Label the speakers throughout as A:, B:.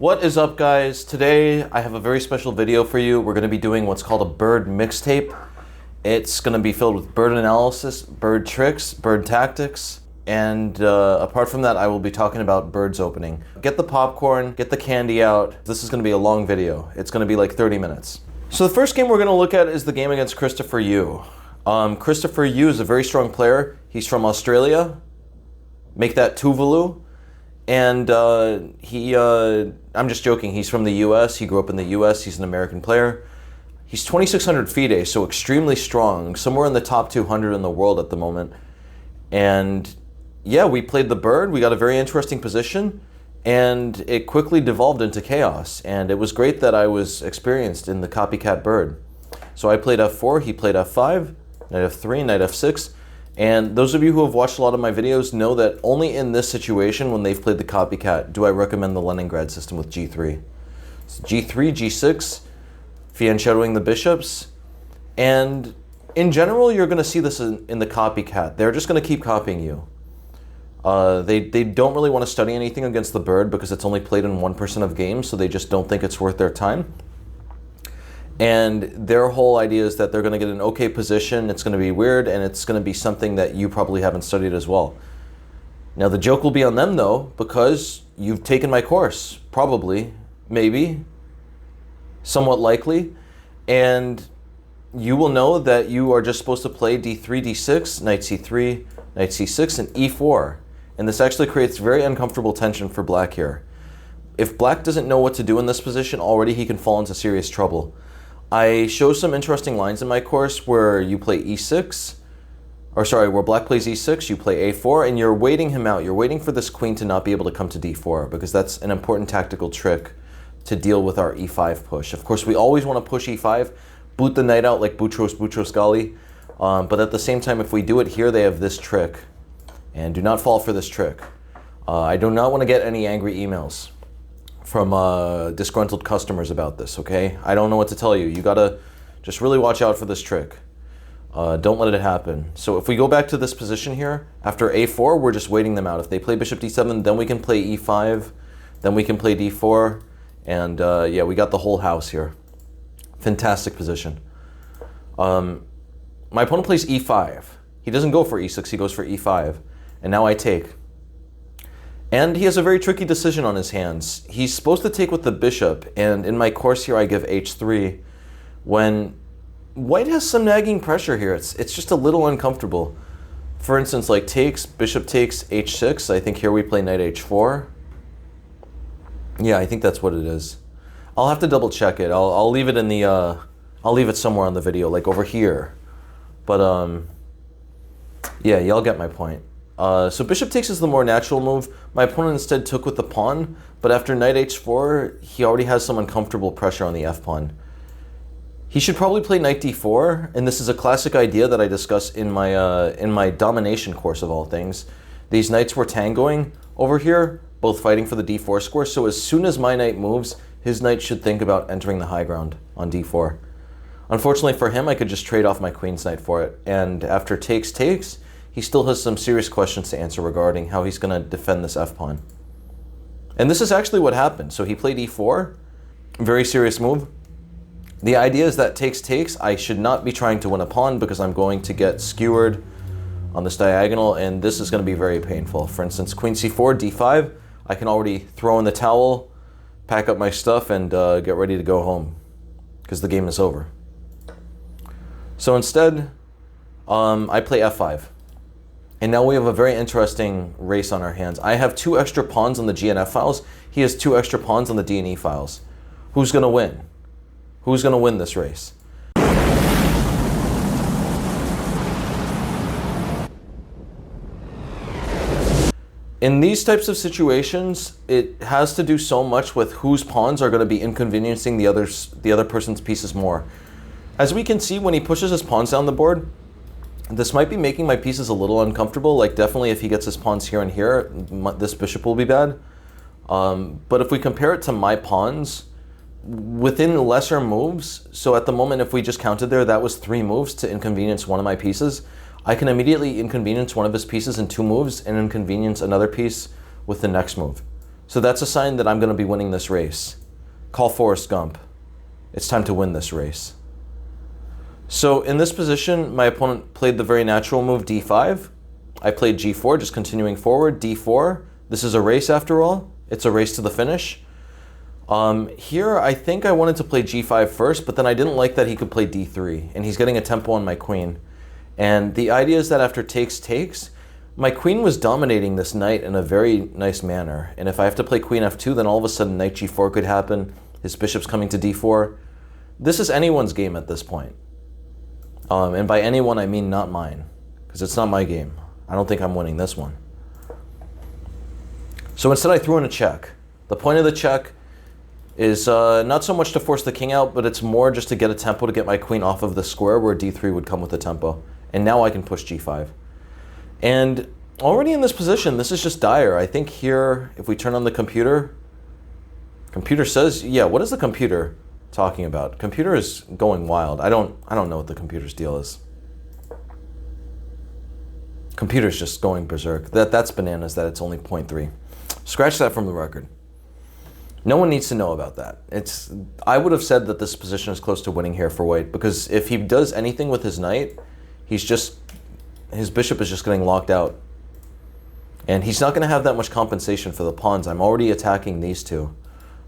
A: What is up, guys? Today I have a very special video for you. We're going to be doing what's called a bird mixtape. It's going to be filled with bird analysis, bird tricks, bird tactics, and apart from that, I will be talking about birds opening. Get the popcorn, get the candy out. This is going to be a long video. It's going to be like 30 minutes. So the first game we're going to look at is the game against Christopher Yu. Christopher Yu is a very strong player. He's from Australia. Make that Tuvalu. And I'm just joking, he's from the US, he grew up in the US, he's an American player. He's 2,600 FIDE, so extremely strong, somewhere in the top 200 in the world at the moment. And yeah, we played the bird, we got a very interesting position, and it quickly devolved into chaos. And it was great that I was experienced in the copycat bird. So I played f4, he played f5, knight f3, knight f6. And those of you who have watched a lot of my videos know that only in this situation, when they've played the copycat, do I recommend the Leningrad system with g3. So g3, g6, fianchettoing the bishops. And in general, you're going to see this in the copycat. They're just going to keep copying you. They don't really want to study anything against the bird because it's only played in 1% of games, so they just don't think it's worth their time. And their whole idea is that they're going to get an okay position, it's going to be weird, and it's going to be something that you probably haven't studied as well. Now the joke will be on them though, because you've taken my course, probably, maybe, somewhat likely, and you will know that you are just supposed to play d3, d6, knight c3, knight c6, and e4. And this actually creates very uncomfortable tension for black here. If black doesn't know what to do in this position, already he can fall into serious trouble. I show some interesting lines in my course where you play e6, where black plays e6, you play a4, and you're waiting him out. You're waiting for this queen to not be able to come to d4, because that's an important tactical trick to deal with our e5 push. Of course, we always want to push e5, boot the knight out like Boutros Ghali, but at the same time, if we do it here, they have this trick, and do not fall for this trick. I do not want to get any angry emails from disgruntled customers about this, okay? I don't know what to tell you. You gotta just really watch out for this trick. Don't let it happen. So if we go back to this position here, after a4, we're just waiting them out. If they play bishop d7, then we can play e5, then we can play d4, and yeah, we got the whole house here. Fantastic position. My opponent plays e5. He doesn't go for e6, he goes for e5, and now I take. And he has a very tricky decision on his hands. He's supposed to take with the bishop, and in my course here I give h3, when white has some nagging pressure here. It's just a little uncomfortable. For instance, like bishop takes h6, I think here we play knight h4. Yeah, I think that's what it is. I'll have to double check it. I'll leave it in the, I'll leave it somewhere on the video, like over here. But yeah, y'all get my point. So bishop takes is the more natural move. My opponent instead took with the pawn, but after knight h4, he already has some uncomfortable pressure on the f-pawn. He should probably play knight d4, and this is a classic idea that I discuss in my domination course of all things. These knights were tangoing over here, both fighting for the d4 square, so as soon as my knight moves, his knight should think about entering the high ground on d4. Unfortunately for him, I could just trade off my queen's knight for it, and after takes, he still has some serious questions to answer regarding how he's going to defend this f-pawn. And this is actually what happened. So he played e4, very serious move. The idea is that takes, I should not be trying to win a pawn because I'm going to get skewered on this diagonal, and this is going to be very painful. For instance, queen c4, d5, I can already throw in the towel, pack up my stuff, and get ready to go home because the game is over. So instead, I play f5. And now we have a very interesting race on our hands. I have 2 extra pawns on the G and F files. He has 2 extra pawns on the D and E files. Who's going to win? Who's going to win this race? In these types of situations, it has to do so much with whose pawns are going to be inconveniencing the other person's pieces more. As we can see, when he pushes his pawns down the board, this might be making my pieces a little uncomfortable. Like definitely if he gets his pawns here and here, this bishop will be bad. But if we compare it to my pawns, within lesser moves, so at the moment if we just counted there, that was 3 moves to inconvenience one of my pieces. I can immediately inconvenience one of his pieces in 2 moves and inconvenience another piece with the next move. So that's a sign that I'm going to be winning this race. Call Forrest Gump. It's time to win this race. So in this position, my opponent played the very natural move d5. I played g4, just continuing forward, d4. This is a race after all. It's a race to the finish. Here, I think I wanted to play g5 first, but then I didn't like that he could play d3, and he's getting a tempo on my queen. And the idea is that after takes, my queen was dominating this knight in a very nice manner. And if I have to play queen f2, then all of a sudden knight g4 could happen. His bishop's coming to d4. This is anyone's game at this point. And by anyone, I mean not mine, because it's not my game. I don't think I'm winning this one. So instead, I threw in a check. The point of the check is not so much to force the king out, but it's more just to get a tempo to get my queen off of the square where d3 would come with a tempo. And now I can push g5. And already in this position, this is just dire. I think here, if we turn on the computer says, yeah, what is the computer talking about? Computer is going wild. I don't know what the computer's deal is. Computer's just going berserk. That's bananas that it's only 0.3. Scratch that from the record. No one needs to know about that. I would have said that this position is close to winning here for white, because if he does anything with his knight, his bishop is just getting locked out. And he's not going to have that much compensation for the pawns. I'm already attacking these two.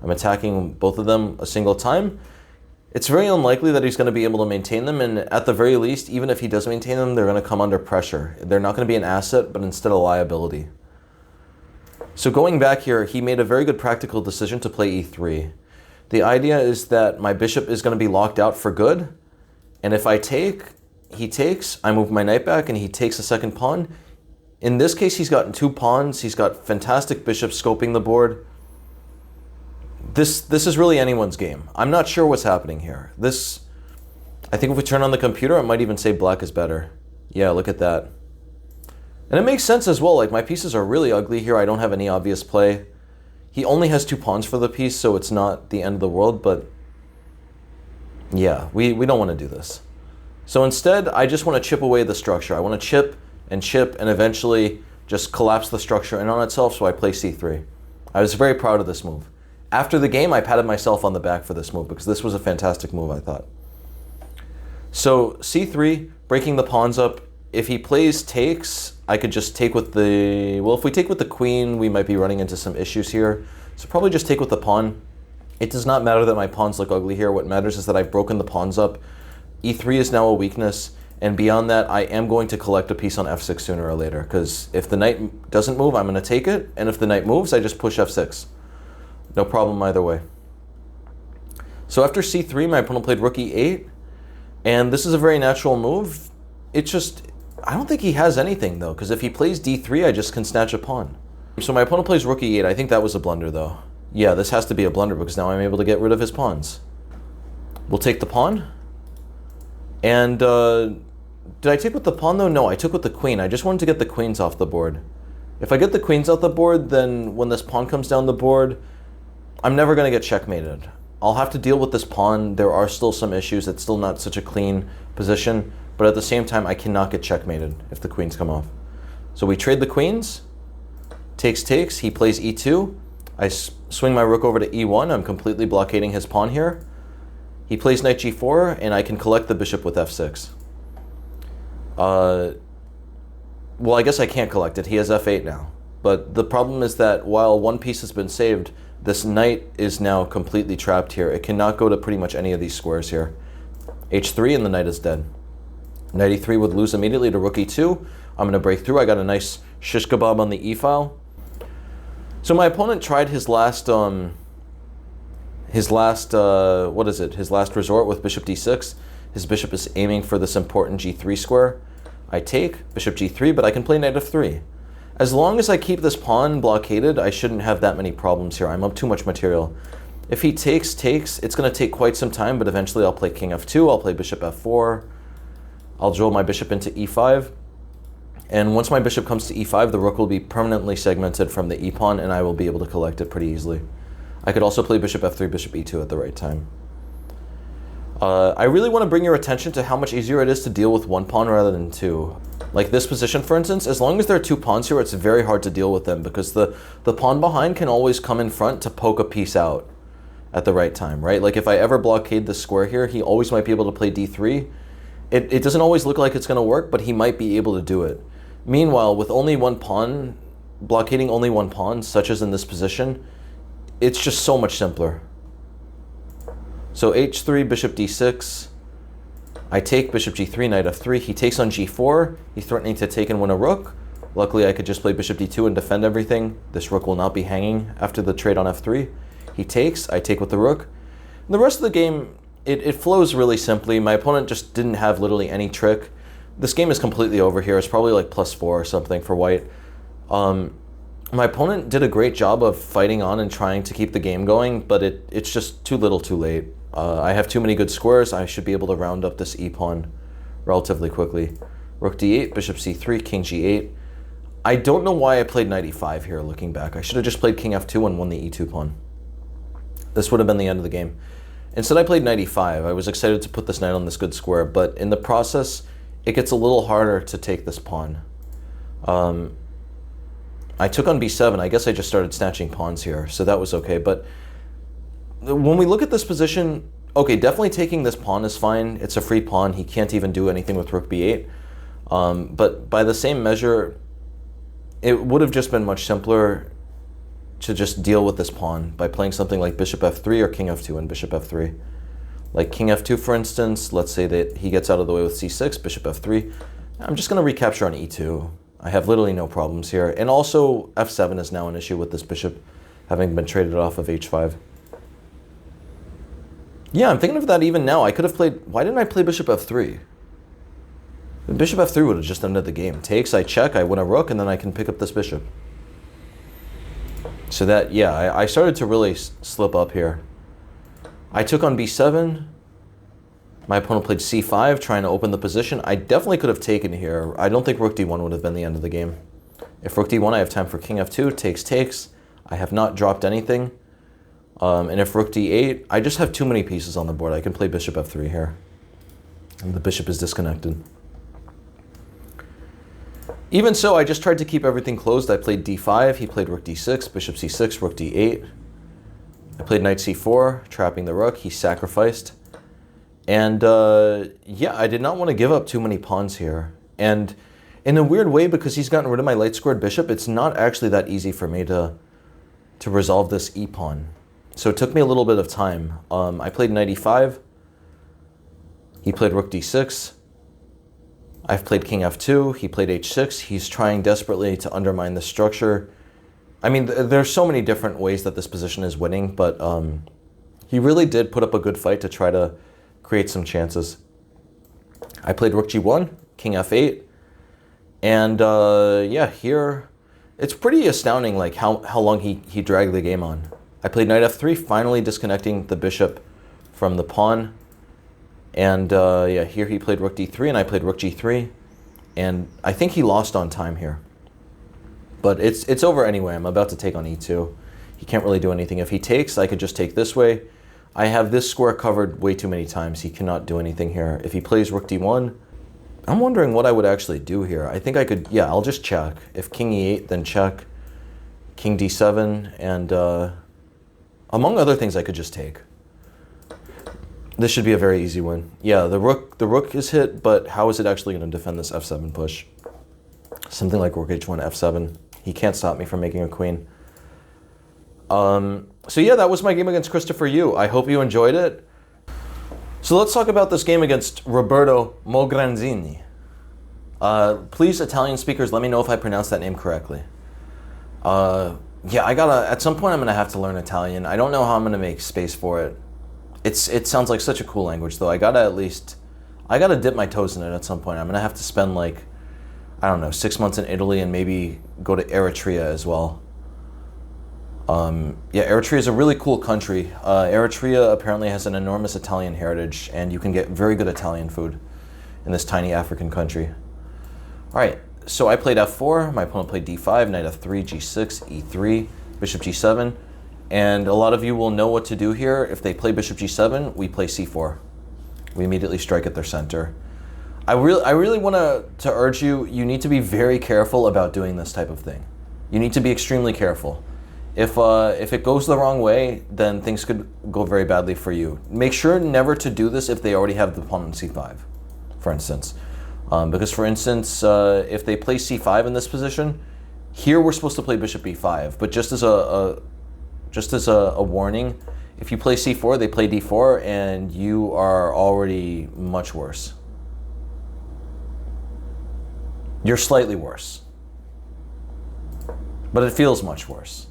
A: I'm attacking both of them a single time. It's very unlikely that he's going to be able to maintain them, and at the very least, even if he does maintain them, they're going to come under pressure. They're not going to be an asset, but instead a liability. So going back here, he made a very good practical decision to play e3. The idea is that my bishop is going to be locked out for good, and if I take, he takes, I move my knight back, and he takes a second pawn. In this case, he's gotten 2 pawns. He's got fantastic bishops scoping the board. This is really anyone's game. I'm not sure what's happening here. I think if we turn on the computer, it might even say black is better. Yeah, look at that. And it makes sense as well. Like, my pieces are really ugly here. I don't have any obvious play. He only has 2 pawns for the piece, so it's not the end of the world, but yeah, we don't want to do this. So instead, I just want to chip away the structure. I want to chip and eventually just collapse the structure in on itself, so I play c3. I was very proud of this move. After the game, I patted myself on the back for this move because this was a fantastic move, I thought. So c3, breaking the pawns up. If he plays takes, I could just take with the... Well, if we take with the queen, we might be running into some issues here. So probably just take with the pawn. It does not matter that my pawns look ugly here. What matters is that I've broken the pawns up. e3 is now a weakness. And beyond that, I am going to collect a piece on f6 sooner or later. Because if the knight doesn't move, I'm going to take it. And if the knight moves, I just push f6. No problem either way. So after c3, my opponent played rook e8. And this is a very natural move. It just... I don't think he has anything, though, because if he plays d3, I just can snatch a pawn. So my opponent plays rook e8. I think that was a blunder, though. Yeah, this has to be a blunder, because now I'm able to get rid of his pawns. We'll take the pawn. And, did I take with the pawn, though? No, I took with the queen. I just wanted to get the queens off the board. If I get the queens off the board, then when this pawn comes down the board, I'm never going to get checkmated. I'll have to deal with this pawn. There are still some issues. It's still not such a clean position. But at the same time, I cannot get checkmated if the queens come off. So we trade the queens. Takes. He plays e2. I swing my rook over to e1. I'm completely blockading his pawn here. He plays knight g4, and I can collect the bishop with f6. Well, I guess I can't collect it. He has f8 now. But the problem is that while one piece has been saved, this knight is now completely trapped here. It cannot go to pretty much any of these squares here. h3, and the knight is dead. Knight e3 would lose immediately to rook e2. I'm going to break through. I got a nice shish kebab on the e-file. So my opponent tried his last resort with bishop d6. His bishop is aiming for this important g3 square. I take bishop g3, but I can play knight f3. As long as I keep this pawn blockaded, I shouldn't have that many problems here. I'm up too much material. If he takes, it's going to take quite some time, but eventually I'll play king f2. I'll play bishop f4. I'll drill my bishop into e5, and once my bishop comes to e5, the rook will be permanently segmented from the e-pawn, and I will be able to collect it pretty easily. I could also play bishop f3, bishop e2 at the right time. I really want to bring your attention to how much easier it is to deal with one pawn rather than two. Like this position, for instance, as long as there are two pawns here, it's very hard to deal with them because the pawn behind can always come in front to poke a piece out at the right time, right? Like if I ever blockade the square here, he always might be able to play d3. It doesn't always look like it's going to work, but he might be able to do it. Meanwhile, with only one pawn, blockading only one pawn, such as in this position, it's just so much simpler. So h3, bishop d6. I take bishop g3, knight f3. He takes on g4. He's threatening to take and win a rook. Luckily, I could just play bishop d2 and defend everything. This rook will not be hanging after the trade on f3. He takes. I take with the rook. And the rest of the game, it flows really simply. My opponent just didn't have literally any trick. This game is completely over here. It's probably like +4 or something for white. My opponent did a great job of fighting on and trying to keep the game going, but it's just too little too late. I have too many good squares. I should be able to round up this e-pawn relatively quickly. Rook d8, bishop c3, king g8. I don't know why I played knight e5 here looking back. I should have just played king f2 and won the e2 pawn. This would have been the end of the game. Instead, I played knight e5. I was excited to put this knight on this good square, but in the process, it gets a little harder to take this pawn. I took on b7. I guess I just started snatching pawns here, so that was okay. But when we look at this position, okay, definitely taking this pawn is fine. It's a free pawn. He can't even do anything with rook b8. But by the same measure, it would have just been much simpler to just deal with this pawn by playing something like bishop f3 or king f2 and bishop f3. Like king f2, for instance, let's say that he gets out of the way with c6, bishop f3. I'm just going to recapture on e2. I have literally no problems here. And also f7 is now an issue with this bishop having been traded off of h5. Yeah, I'm thinking of that even now. I could have played... Why didn't I play bishop f3? Bishop f3 would have just ended the game. Takes, I check, I win a rook, and then I can pick up this bishop. So that, yeah, I started to really slip up here. I took on b7. My opponent played c5, trying to open the position. I definitely could have taken here. I don't think rook d1 would have been the end of the game. If rook d1, I have time for king f2, takes. I have not dropped anything. And if rook d8, I just have too many pieces on the board. I can play bishop f3 here. And the bishop is disconnected. Even so, I just tried to keep everything closed. I played d5, he played rook d6, bishop c6, rook d8. I played knight c4, trapping the rook. He sacrificed. And yeah, I did not want to give up too many pawns here. And in a weird way, because he's gotten rid of my light squared bishop, it's not actually that easy for me to resolve this e-pawn. So it took me a little bit of time. I played knight e5. He played rook d6. I've played king f2. He played h6. He's trying desperately to undermine the structure. I mean, there's so many different ways that this position is winning, but he really did put up a good fight to try to create some chances. I played rook g1, king f8, and yeah, here it's pretty astounding like how long he dragged the game on. I played knight f3, finally disconnecting the bishop from the pawn. And yeah, here he played rook d3, and I played rook g3. And I think he lost on time here. But it's over anyway. I'm about to take on e2. He can't really do anything. If he takes, I could just take this way. I have this square covered way too many times. He cannot do anything here. If he plays rook d1, I'm wondering what I would actually do here. I think I could, yeah, I'll just check. If king e8, then check. King d7, and among other things, I could just take. This should be a very easy win. Yeah, the rook is hit, but how is it actually going to defend this f7 push? Something like rook h1, f7. He can't stop me from making a queen. So yeah, that was my game against Christopher Yu. I hope you enjoyed it. So let's talk about this game against Roberto Mogranzini. Please, Italian speakers, let me know if I pronounced that name correctly. Yeah, at some point I'm gonna have to learn Italian. I don't know how I'm gonna make space for it. It sounds like such a cool language though. I gotta dip my toes in it at some point. I'm gonna have to spend like, I don't know, 6 months in Italy and maybe go to Eritrea as well. Yeah, Eritrea is a really cool country. Eritrea apparently has an enormous Italian heritage, and you can get very good Italian food in this tiny African country. All right, so I played f4, my opponent played d5, knight f3, g6, e3, bishop g7, and a lot of you will know what to do here. If they play bishop g7, we play c4. We immediately strike at their center. I really want to urge you, you need to be very careful about doing this type of thing. You need to be extremely careful. If it goes the wrong way, then things could go very badly for you. Make sure never to do this if they already have the pawn on c5, for instance. Because for instance, if they play c5 in this position, here we're supposed to play bishop b5. But just as a warning, if you play c4, they play d4, and you are already much worse. You're slightly worse, but it feels much worse.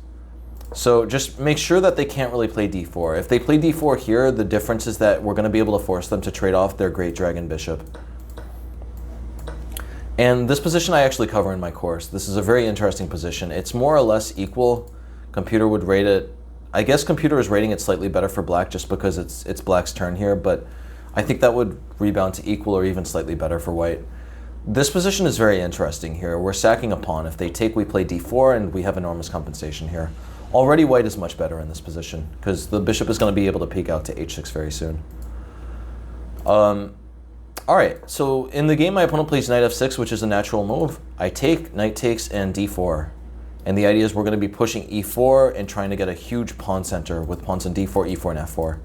A: So just make sure that they can't really play d4. If they play d4 here, the difference is that we're going to be able to force them to trade off their great dragon bishop. And this position I actually cover in my course. This is a very interesting position. It's more or less equal. Computer would rate it. I guess computer is rating it slightly better for black just because it's black's turn here, but I think that would rebound to equal or even slightly better for white. This position is very interesting here. We're sacking a pawn. If they take, we play d4, and we have enormous compensation here. Already white is much better in this position because the bishop is going to be able to peek out to h6 very soon. All right, so in the game, my opponent plays knight f6, which is a natural move. I take, knight takes, and d4. And the idea is we're going to be pushing e4 and trying to get a huge pawn center with pawns on d4, e4, and f4.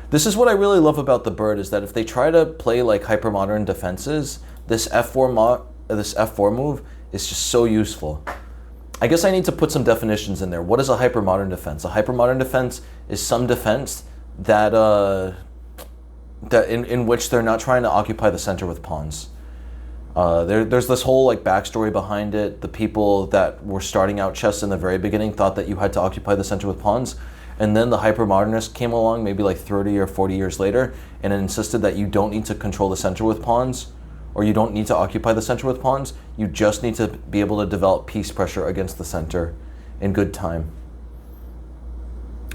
A: This is what I really love about the bird, is that if they try to play like hypermodern defenses, this f4 move is just so useful. I guess I need to put some definitions in there. What is a hypermodern defense? A hypermodern defense is some defense that in which they're not trying to occupy the center with pawns. There's this whole like backstory behind it. The people that were starting out chess in the very beginning thought that you had to occupy the center with pawns, and then the hypermodernists came along maybe like 30 or 40 years later and insisted that you don't need to control the center with pawns, or you don't need to occupy the center with pawns. You just need to be able to develop piece pressure against the center in good time.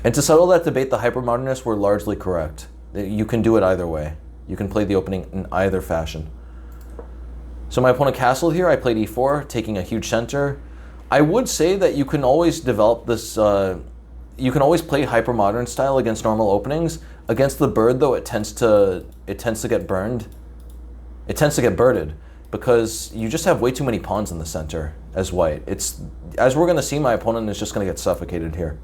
A: And to settle that debate, the hypermodernists were largely correct. You can do it either way. You can play the opening in either fashion. So my opponent castled here. I played e4, taking a huge center. I would say that you can always develop this, you can always play hypermodern style against normal openings. Against the bird, though, it tends to get burned. It tends to get birded because you just have way too many pawns in the center as white. As we're going to see, my opponent is just going to get suffocated here.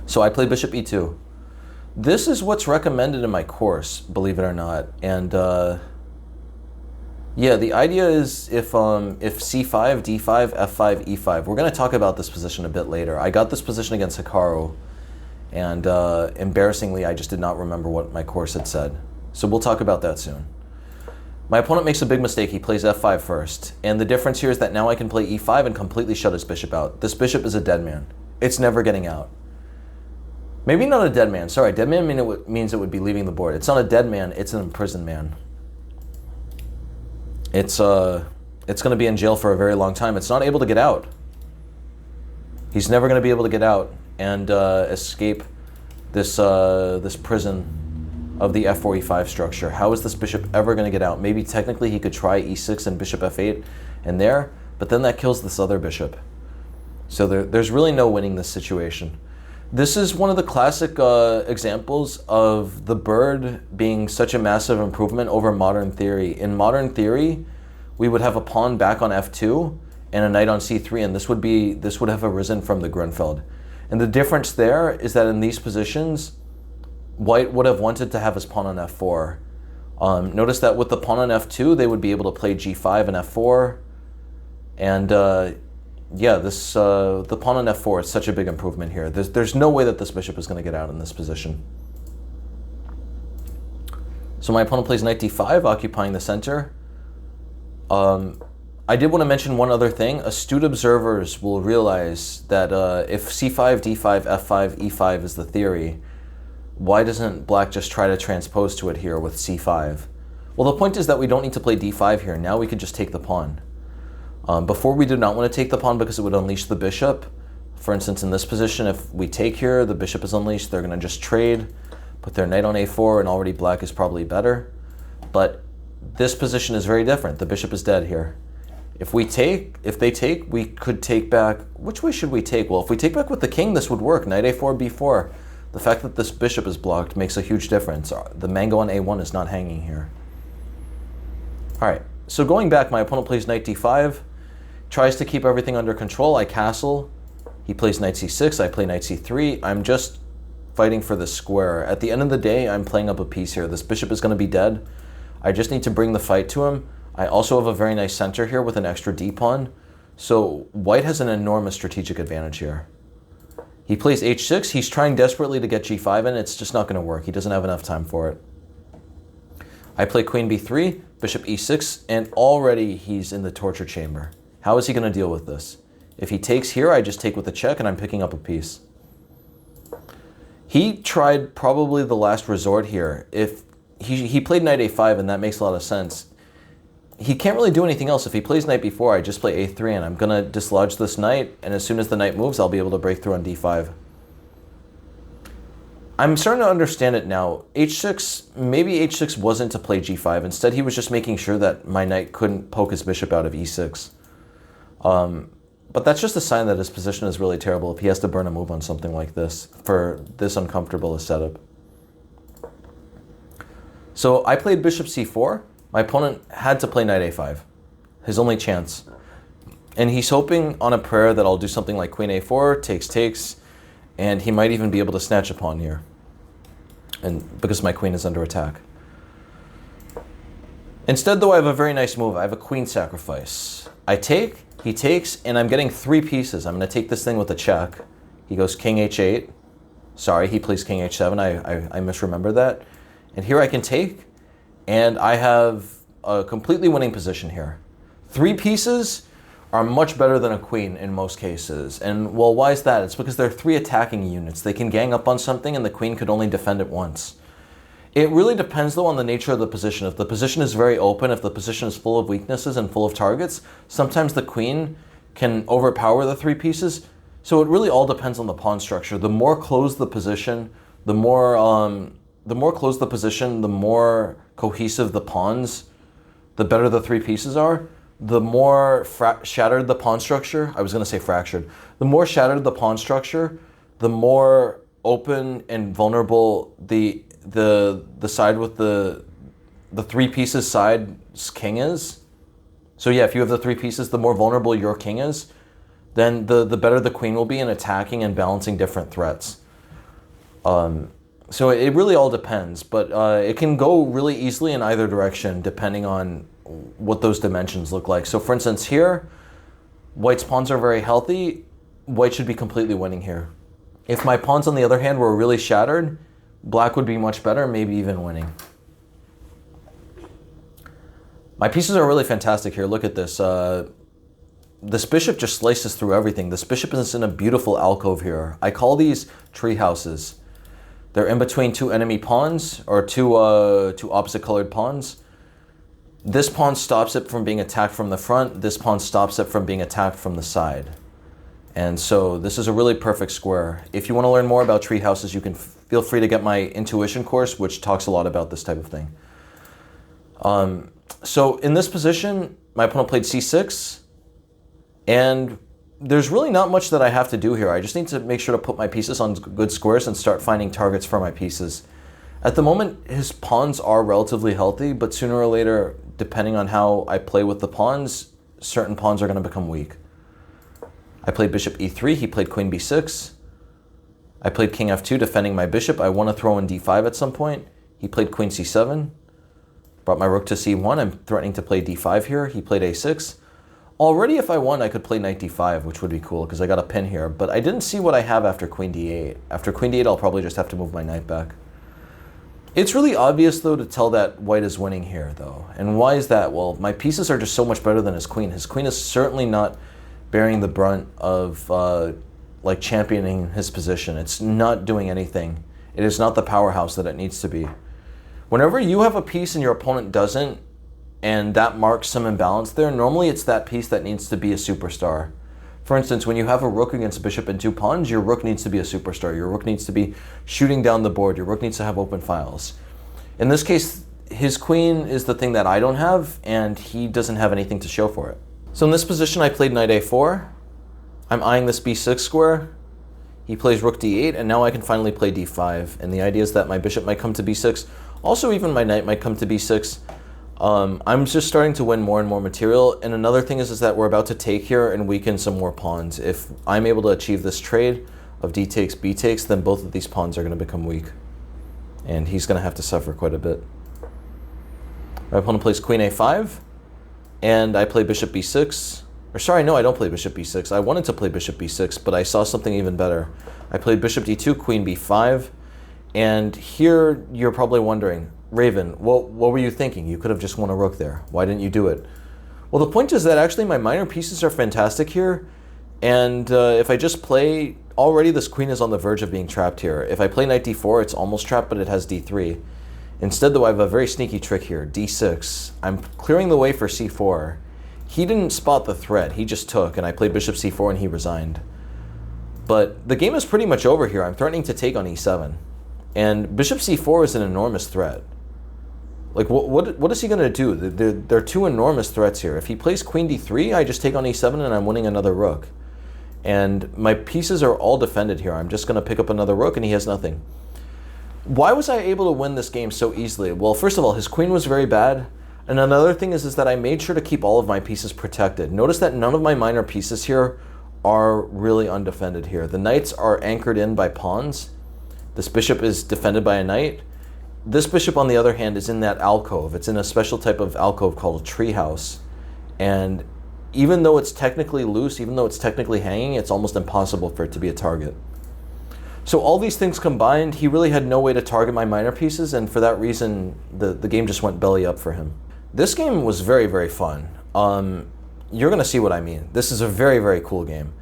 A: So I play bishop e2. This is what's recommended in my course, believe it or not. And yeah, the idea is if c5, d5, f5, e5. We're going to talk about this position a bit later. I got this position against Hikaru, and embarrassingly, I just did not remember what my course had said. So we'll talk about that soon. My opponent makes a big mistake. He plays f5 first. And the difference here is that now I can play e5 and completely shut his bishop out. This bishop is a dead man. It's never getting out. Maybe not a dead man. Sorry, dead man means it would be leaving the board. It's not a dead man. It's an imprisoned man. It's going to be in jail for a very long time. It's not able to get out. He's never going to be able to get out and escape this prison of the f4, e5 structure. How is this bishop ever going to get out? Maybe technically he could try e6 and bishop f8 and there, but then that kills this other bishop. So there's really no winning this situation. This is one of the classic examples of the bird being such a massive improvement over modern theory. In modern theory, we would have a pawn back on f2 and a knight on c3, and this would have arisen from the Grunfeld. And the difference there is that in these positions, white would have wanted to have his pawn on f4. Notice that with the pawn on f2, they would be able to play g5 and f4. And yeah, the pawn on f4 is such a big improvement here. There's no way that this bishop is going to get out in this position. So my opponent plays knight d5, occupying the center. I did want to mention one other thing. Astute observers will realize that if c5, d5, f5, e5 is the theory, why doesn't black just try to transpose to it here with c5? Well, the point is that we don't need to play d5 here. Now we could just take the pawn. Before, we did not want to take the pawn because it would unleash the bishop. For instance, in this position, if we take here, the bishop is unleashed. They're going to just trade, put their knight on a4, and already black is probably better. But this position is very different. The bishop is dead here. If they take, we could take back. Which way should we take? Well, if we take back with the king, this would work. Knight a4, b4. The fact that this bishop is blocked makes a huge difference. The mango on a1 is not hanging here. All right, so going back, my opponent plays knight d5, tries to keep everything under control. I castle. He plays knight c6, I play knight c3. I'm just fighting for the square. At the end of the day, I'm playing up a piece here. This bishop is going to be dead. I just need to bring the fight to him. I also have a very nice center here with an extra d-pawn. So white has an enormous strategic advantage here. He plays h6. He's trying desperately to get g5 in. It's just not going to work. He doesn't have enough time for it. I play queen b3, bishop e6, and already he's in the torture chamber. How is he going to deal with this? If he takes here, I just take with a check and I'm picking up a piece. He tried probably the last resort here. If he played knight a5, and that makes a lot of sense. He can't really do anything else. If he plays knight b4, I just play a3 and I'm going to dislodge this knight, and as soon as the knight moves, I'll be able to break through on d5. I'm starting to understand it now. h6, maybe h6 wasn't to play g5. Instead, he was just making sure that my knight couldn't poke his bishop out of e6. But that's just a sign that his position is really terrible if he has to burn a move on something like this for this uncomfortable a setup. So I played bishop c4. My opponent had to play knight a5, his only chance. And he's hoping on a prayer that I'll do something like queen a4, takes, and he might even be able to snatch a pawn here. And because my queen is under attack. Instead, though, I have a very nice move. I have a queen sacrifice. I take, he takes, and I'm getting 3 pieces. I'm going to take this thing with a check. He goes king h8. Sorry, he plays king h7. I misremembered that. And here I can take, and I have a completely winning position here. 3 pieces are much better than a queen in most cases. And, well, why is that? It's because they're 3 attacking units. They can gang up on something, and the queen could only defend it once. It really depends, though, on the nature of the position. If the position is very open, if the position is full of weaknesses and full of targets, sometimes the queen can overpower the 3 pieces. So it really all depends on the pawn structure. The more closed the position, the more cohesive the pawns, the better the 3 pieces are. The more shattered the pawn structure, I was going to say fractured. The more shattered the pawn structure, the more open and vulnerable the side with the 3 pieces side's king is. So yeah, if you have the 3 pieces, the more vulnerable your king is, then the better the queen will be in attacking and balancing different threats. So it really all depends, but it can go really easily in either direction depending on what those dimensions look like. So for instance here, white's pawns are very healthy. White should be completely winning here. If my pawns on the other hand were really shattered, black would be much better, maybe even winning. My pieces are really fantastic here. Look at this. This bishop just slices through everything. This bishop is in a beautiful alcove here. I call these tree houses. They're in between 2 enemy pawns, or two opposite colored pawns. This pawn stops it from being attacked from the front. This pawn stops it from being attacked from the side. And so this is a really perfect square. If you want to learn more about tree houses, you can feel free to get my intuition course, which talks a lot about this type of thing. So in this position, my opponent played c6, and there's really not much that I have to do here. I just need to make sure to put my pieces on good squares and start finding targets for my pieces. At the moment, his pawns are relatively healthy, but sooner or later, depending on how I play with the pawns, certain pawns are going to become weak. I played bishop e3, he played queen b6. I played king f2, defending my bishop. I want to throw in d5 at some point. He played queen c7, brought my rook to c1. I'm threatening to play d5 here. He played a6. Already, if I won, I could play knight d5, which would be cool, because I got a pin here. But I didn't see what I have after queen d8. After queen d8, I'll probably just have to move my knight back. It's really obvious, though, to tell that white is winning here, though. And why is that? Well, my pieces are just so much better than his queen. His queen is certainly not bearing the brunt of like championing his position. It's not doing anything. It is not the powerhouse that it needs to be. Whenever you have a piece and your opponent doesn't, and that marks some imbalance there, normally it's that piece that needs to be a superstar. For instance, when you have a rook against bishop and 2 pawns, your rook needs to be a superstar. Your rook needs to be shooting down the board. Your rook needs to have open files. In this case, his queen is the thing that I don't have, and he doesn't have anything to show for it. So in this position, I played knight a4. I'm eyeing this b6 square. He plays rook d8, and now I can finally play d5. And the idea is that my bishop might come to b6. Also, even my knight might come to b6. I'm just starting to win more and more material, and another thing is that we're about to take here and weaken some more pawns. If I'm able to achieve this trade of D takes, B takes, then both of these pawns are going to become weak. And he's going to have to suffer quite a bit. My opponent plays Queen A5, and I play Bishop B6. Or sorry, no, I don't play Bishop B6. I wanted to play Bishop B6, but I saw something even better. I played Bishop D2, Queen B5, and here you're probably wondering, Raven, what were you thinking? You could have just won a rook there. Why didn't you do it? Well, the point is that actually my minor pieces are fantastic here, and if I just play, already this queen is on the verge of being trapped here. If I play knight d4, it's almost trapped, but it has d3. Instead, though, I have a very sneaky trick here, d6. I'm clearing the way for c4. He didn't spot the threat, he just took, and I played bishop c4 and he resigned. But the game is pretty much over here. I'm threatening to take on e7. And bishop c4 is an enormous threat. Like, what is he going to do? There are two enormous threats here. If he plays queen d3, I just take on e7 and I'm winning another rook. And my pieces are all defended here. I'm just going to pick up another rook and he has nothing. Why was I able to win this game so easily? Well, first of all, his queen was very bad. And another thing is that I made sure to keep all of my pieces protected. Notice that none of my minor pieces here are really undefended here. The knights are anchored in by pawns. This bishop is defended by a knight. This bishop, on the other hand, is in that alcove. It's in a special type of alcove called a treehouse. And even though it's technically loose, even though it's technically hanging, it's almost impossible for it to be a target. So all these things combined, he really had no way to target my minor pieces, and for that reason, the game just went belly up for him. This game was very, very fun. You're going to see what I mean. This is a very, very cool game.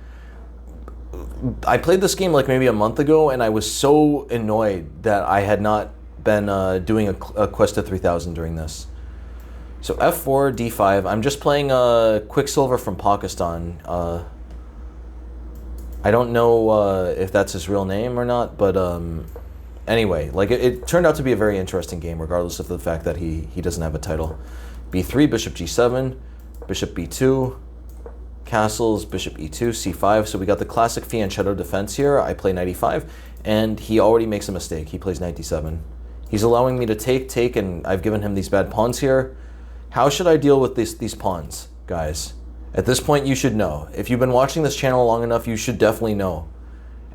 A: I played this game like maybe a month ago, and I was so annoyed that I had not been doing a quest to 3000 during this. So f4, d5. I'm just playing Quicksilver from Pakistan. I don't know if that's his real name or not, but anyway, like it turned out to be a very interesting game, regardless of the fact that he doesn't have a title. b3, bishop g7, bishop b2, castles, bishop e2, c5. So we got the classic fianchetto defense here. I play knight e5, and he already makes a mistake. He plays knight d7. He's allowing me to take, and I've given him these bad pawns here. How should I deal with these pawns, guys? At this point, you should know. If you've been watching this channel long enough, you should definitely know.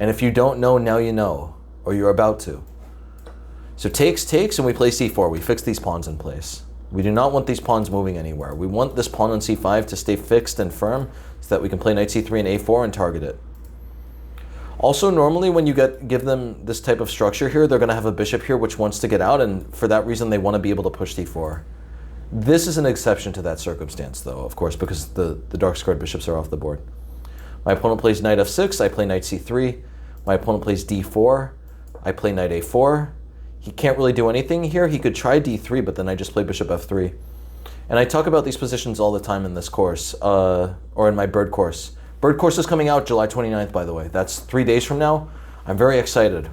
A: And if you don't know, now you know, or you're about to. So takes, and we play c4. We fix these pawns in place. We do not want these pawns moving anywhere. We want this pawn on c5 to stay fixed and firm so that we can play knight c3 and a4 and target it. Also, normally when you give them this type of structure here, they're going to have a bishop here which wants to get out, and for that reason they want to be able to push d4. This is an exception to that circumstance, though, of course, because the dark-squared bishops are off the board. My opponent plays knight f6, I play knight c3. My opponent plays d4, I play knight a4. He can't really do anything here. He could try d3, but then I just play bishop f3. And I talk about these positions all the time in this course, or in my bird course. Bird course is coming out July 29th, by the way. That's 3 days from now. I'm very excited.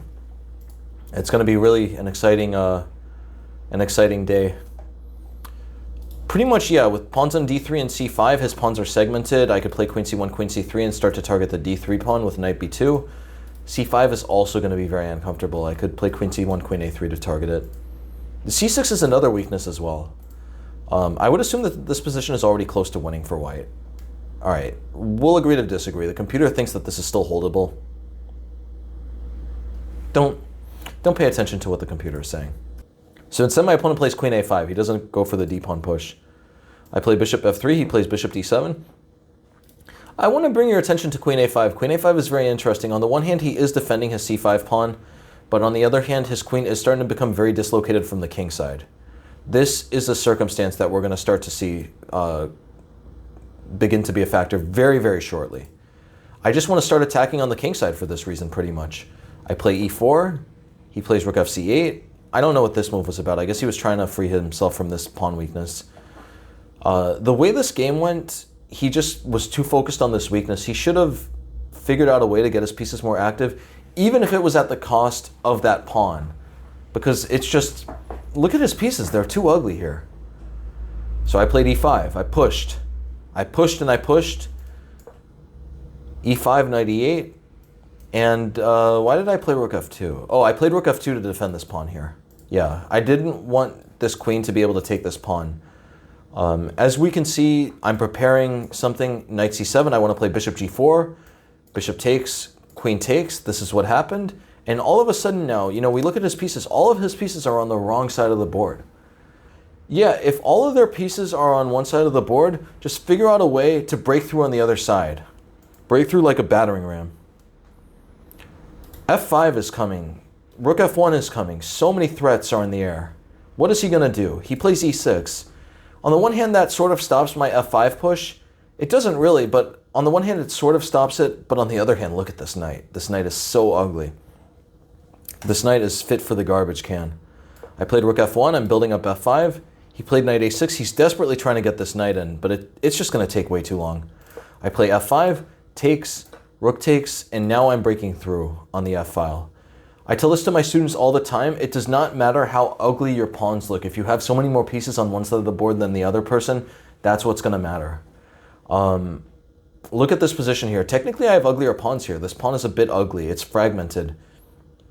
A: It's going to be really an exciting day. Pretty much, yeah, with pawns on d3 and c5, his pawns are segmented. I could play queen c1, queen c3, and start to target the d3 pawn with knight b2. c5 is also going to be very uncomfortable. I could play queen c1, queen a3 to target it. The c6 is another weakness as well. I would assume that this position is already close to winning for white. All right, we'll agree to disagree. The computer thinks that this is still holdable. Don't pay attention to what the computer is saying. So instead, my opponent plays queen a5. He doesn't go for the d-pawn push. I play bishop f3. He plays bishop d7. I want to bring your attention to queen a5. Queen a5 is very interesting. On the one hand, he is defending his c5 pawn, but on the other hand, his queen is starting to become very dislocated from the king side. This is a circumstance that we're going to start to see begin to be a factor very, very shortly. I just want to start attacking on the king side for this reason, pretty much. I play e4. He plays rook fc8. I don't know what this move was about. I guess he was trying to free himself from this pawn weakness. The way this game went, he just was too focused on this weakness. He should have figured out a way to get his pieces more active, even if it was at the cost of that pawn. Because it's just, look at his pieces. They're too ugly here. So I played e5. I pushed. I pushed and I pushed. e5, knight e8. And why did I play rook f2? Oh, I played rook f2 to defend this pawn here. Yeah, I didn't want this queen to be able to take this pawn. As we can see, I'm preparing something, knight c7. I want to play bishop g4, bishop takes, queen takes. This is what happened. And all of a sudden now, you know, we look at his pieces. All of his pieces are on the wrong side of the board. Yeah, if all of their pieces are on one side of the board, just figure out a way to break through on the other side. Break through like a battering ram. f5 is coming. Rook f1 is coming. So many threats are in the air. What is he going to do? He plays e6. On the one hand, that sort of stops my f5 push. It doesn't really, but on the one hand, it sort of stops it. But on the other hand, look at this knight. This knight is so ugly. This knight is fit for the garbage can. I played rook f1. I'm building up f5. He played knight a6. He's desperately trying to get this knight in, but it's just going to take way too long. I play f5, takes, rook takes, and now I'm breaking through on the f-file. I tell this to my students all the time. It does not matter how ugly your pawns look. If you have so many more pieces on one side of the board than the other person, that's what's going to matter. Look at this position here. Technically, I have uglier pawns here. This pawn is a bit ugly. It's fragmented.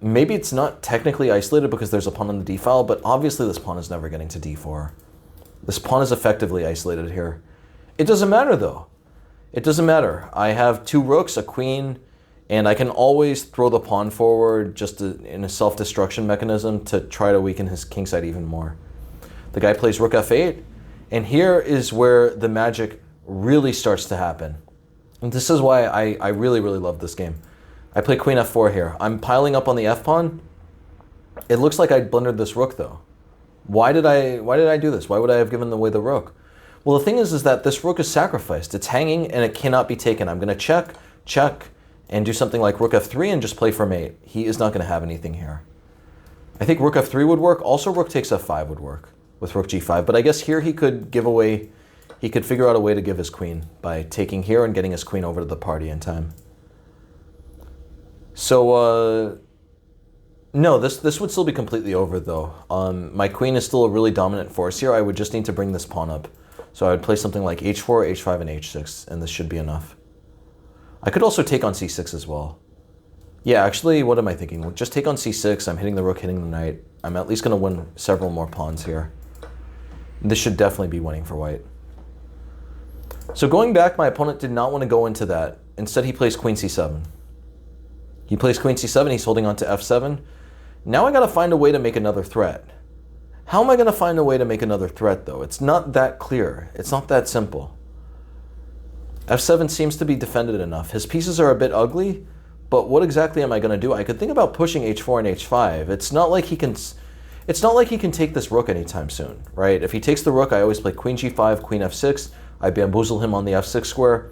A: Maybe it's not technically isolated because there's a pawn on the d-file, but obviously this pawn is never getting to d4. This pawn is effectively isolated here. It doesn't matter, though. It doesn't matter. I have two rooks, a queen, and I can always throw the pawn forward just in a self-destruction mechanism to try to weaken his kingside even more. The guy plays rook f8, and here is where the magic really starts to happen. And this is why I really, really love this game. I play queen f4 here. I'm piling up on the f-pawn. It looks like I blundered this rook, though. Why did I do this? Why would I have given away the rook? Well, the thing is that this rook is sacrificed. It's hanging, and it cannot be taken. I'm going to check, check, and do something like rook f3 and just play for mate. He is not going to have anything here. I think rook f3 would work. Also, rook takes f5 would work with rook g5. But I guess here he could give away, he could figure out a way to give his queen by taking here and getting his queen over to the party in time. So, no, this would still be completely over, though. My queen is still a really dominant force here. I would just need to bring this pawn up. So I would play something like h4, h5, and h6, and this should be enough. I could also take on c6 as well. Yeah, actually, what am I thinking? Just take on c6. I'm hitting the rook, hitting the knight. I'm at least going to win several more pawns here. This should definitely be winning for white. So going back, my opponent did not want to go into that. Instead, he plays queen c7. He plays queen c7, he's holding on to f7. Now I gotta find a way to make another threat. How am I gonna find a way to make another threat, though? It's not that clear. It's not that simple. f7 seems to be defended enough. His pieces are a bit ugly, but what exactly am I gonna do? I could think about pushing h4 and h5. It's not like he can take this rook anytime soon, right? If he takes the rook, I always play queen g5, queen f6. I bamboozle him on the f6 square.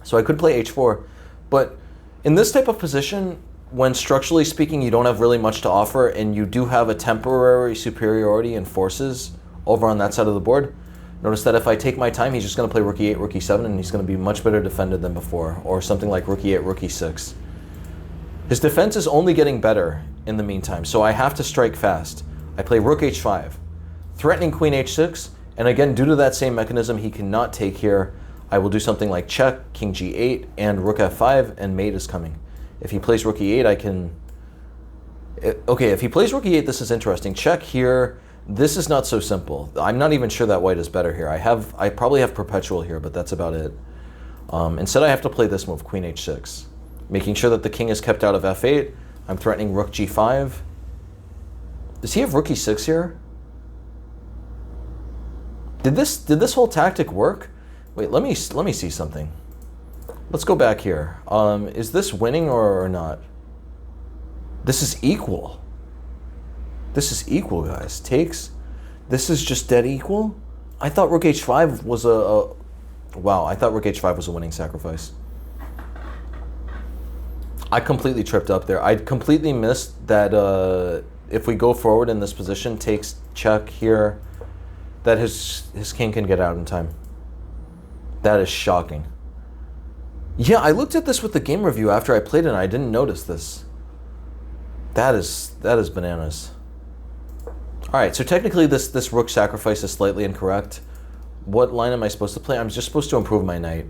A: So I could play h4, but in this type of position, when structurally speaking you don't have really much to offer and you do have a temporary superiority in forces over on that side of the board, notice that if I take my time, he's just going to play rook e8, rook e7, and he's going to be much better defended than before, or something like rook e8, rook e6. His defense is only getting better in the meantime, so I have to strike fast. I play rook h5, threatening queen h6, and again, due to that same mechanism, he cannot take here. I will do something like check, king g8, and rook f5, and mate is coming. If he plays rook e8, I can... Okay, if he plays rook e8, this is interesting. Check here. This is not so simple. I'm not even sure that white is better here. I probably have perpetual here, but that's about it. Instead, I have to play this move, queen h6, making sure that the king is kept out of f8. I'm threatening rook g5. Does he have rook e6 here? Did this whole tactic work? Wait, let me see something. Let's go back here. Is this winning or not? This is equal. This is equal, guys. Takes. This is just dead equal? I thought rook h5 was wow, I thought rook h5 was a winning sacrifice. I completely tripped up there. I completely missed that if we go forward in this position, takes check here, that his king can get out in time. That is shocking. Yeah, I looked at this with the game review after I played it and I didn't notice this. That is bananas. Alright, so technically this rook sacrifice is slightly incorrect. What line am I supposed to play? I'm just supposed to improve my knight.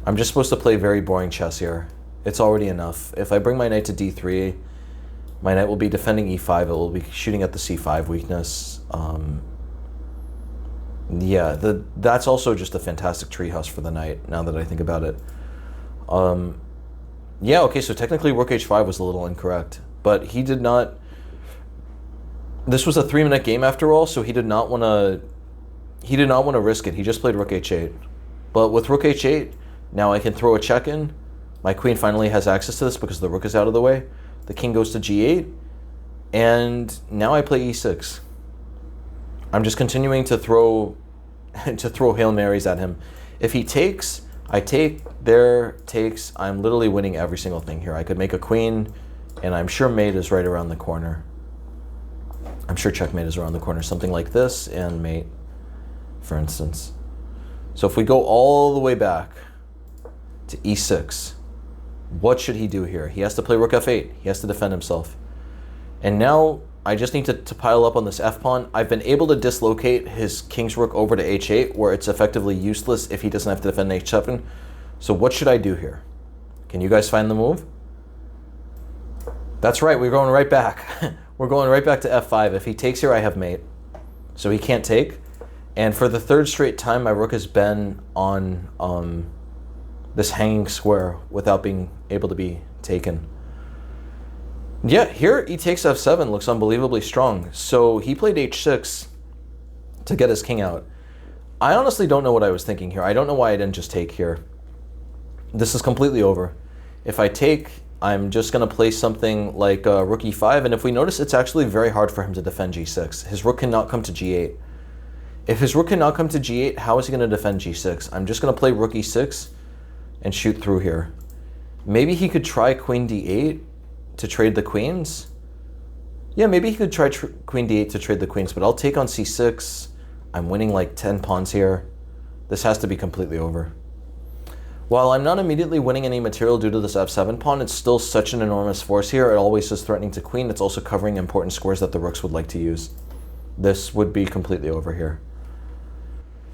A: I'm just supposed to play very boring chess here. It's already enough. If I bring my knight to d3, my knight will be defending e5. It will be shooting at the c5 weakness. Yeah, that's also just a fantastic treehouse for the knight, now that I think about it. Yeah, okay, so technically rook h5 was a little incorrect, but he did not... This was a 3-minute game after all, so he did not want to risk it. He just played rook h8. But with rook h8, now I can throw a check in. My queen finally has access to this because the rook is out of the way. The king goes to g8, and now I play e6. I'm just continuing to throw Hail Marys at him. If he takes, I take, there, takes. I'm literally winning every single thing here. I could make a queen, and I'm sure mate is right around the corner. I'm sure checkmate is around the corner. Something like this, and mate, for instance. So if we go all the way back to e6, what should he do here? He has to play rook f8. He has to defend himself. And now I just need to pile up on this f-pawn. I've been able to dislocate his king's rook over to h8, where it's effectively useless if he doesn't have to defend h7. So what should I do here? Can you guys find the move? That's right, we're going right back. We're going right back to f5. If he takes here, I have mate. So he can't take. And for the third straight time, my rook has been on this hanging square without being able to be taken. Yeah, here e takes f7 looks unbelievably strong. So he played h6 to get his king out. I honestly don't know what I was thinking here. I don't know why I didn't just take here. This is completely over. If I take, I'm just going to play something like rook e5, and if we notice, it's actually very hard for him to defend g6. His rook cannot come to g8. If his rook cannot come to g8, how is he going to defend g6? I'm just going to play rook e6 and shoot through here. Maybe he could try queen d8 to trade the queens. Yeah, maybe he could try queen d8 to trade the queens, but I'll take on c6. I'm winning like 10 pawns here. This has to be completely over. While I'm not immediately winning any material due to this f7 pawn, it's still such an enormous force here. It always is threatening to queen. It's also covering important squares that the rooks would like to use. This would be completely over here.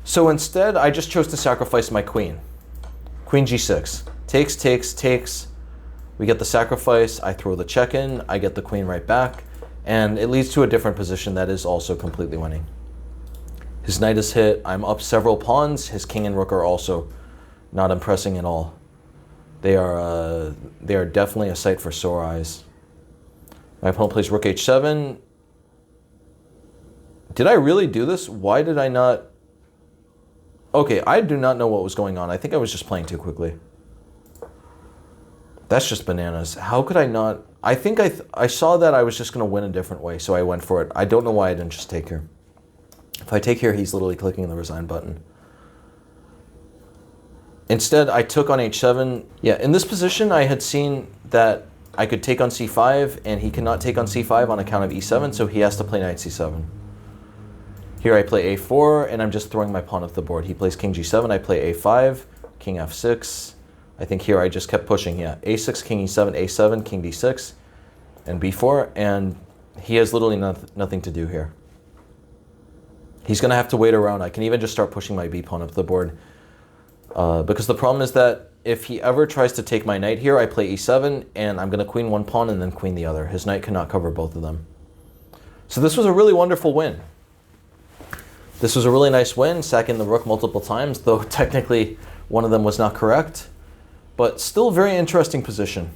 A: So instead, I just chose to sacrifice my queen. Queen g6. Takes, takes, takes. We get the sacrifice. I throw the check in. I get the queen right back. And it leads to a different position that is also completely winning. His knight is hit. I'm up several pawns. His king and rook are also not impressing at all. They are definitely a sight for sore eyes. My opponent plays rook h7. Did I really do this? Why did I not? Okay, I do not know what was going on. I think I was just playing too quickly. That's just bananas. How could I not? I think I saw that I was just going to win a different way, so I went for it. I don't know why I didn't just take here. If I take here, he's literally clicking the resign button. Instead, I took on h7. Yeah, in this position, I had seen that I could take on c5, and he cannot take on c5 on account of e7, so he has to play knight c7. Here I play a4, and I'm just throwing my pawn up the board. He plays king g7, I play a5, king f6. I think here I just kept pushing, yeah. a6, king e7, a7, king d6, and b4, and he has literally nothing to do here. He's going to have to wait around. I can even just start pushing my b pawn up the board. Because the problem is that if he ever tries to take my knight here, I play e7, and I'm going to queen one pawn and then queen the other. His knight cannot cover both of them. So this was a really wonderful win. This was a really nice win, sacking the rook multiple times, though technically one of them was not correct. But still very interesting position.